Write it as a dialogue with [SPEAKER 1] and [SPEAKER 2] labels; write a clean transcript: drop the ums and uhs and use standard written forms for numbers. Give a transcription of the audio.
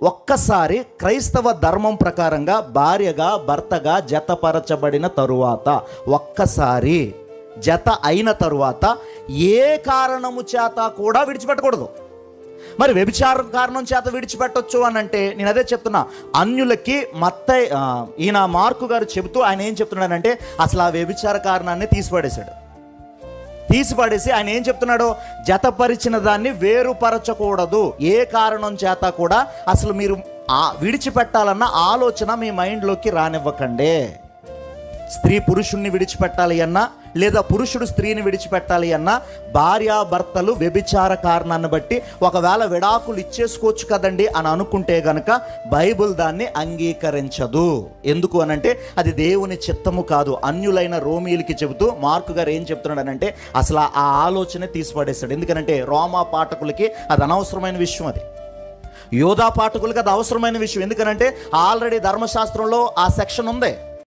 [SPEAKER 1] ఒక్కసారి క్రైస్తవ ధర్మం ప్రకారంగా భార్యగా భర్తగా జతపరచబడిన తరువాత, ఒక్కసారి జత అయిన తరువాత ఏ కారణము చేత కూడా విడిచిపెట్టకూడదు. మరి వ్యభిచారం కారణం చేత విడిచిపెట్టొచ్చు అని అంటే నేను అదే చెప్తున్నా. అన్యులకి ఈయన మార్కు గారు చెబుతూ ఆయన ఏం చెప్తున్నాడంటే అసలు ఆ వ్యభిచార కారణాన్ని తీసిపడేసి ఆయన ఏం చెప్తున్నాడు, జతపరిచిన దాన్ని వేరుపరచకూడదు. ఏ కారణం చేత కూడా అసలు మీరు విడిచిపెట్టాలన్న ఆలోచన మీ మైండ్లోకి రానివ్వకండి. స్త్రీ పురుషుణ్ణి విడిచిపెట్టాలి అన్నా, లేదా పురుషుడు స్త్రీని విడిచిపెట్టాలి అన్నా, భార్యాభర్తలు వ్యభిచార కారణాన్ని బట్టి ఒకవేళ విడాకులు ఇచ్చేసుకోవచ్చు కదండి అని అనుకుంటే గనక బైబిల్ దాన్ని అంగీకరించదు. ఎందుకు అనంటే అది దేవుని చిత్తము కాదు. అన్యులైన రోమీలకి చెబుతూ మార్కు గారు ఏం చెప్తున్నాడనంటే అసలు ఆ ఆలోచన తీసిపడేస్తాడు. ఎందుకనంటే రోమా పాఠకులకి అది అనవసరమైన విషయం, అది యోధా పాఠకులకి అది అవసరమైన విషయం. ఎందుకనంటే ఆల్రెడీ ధర్మశాస్త్రంలో ఆ సెక్షన్ ఉంది.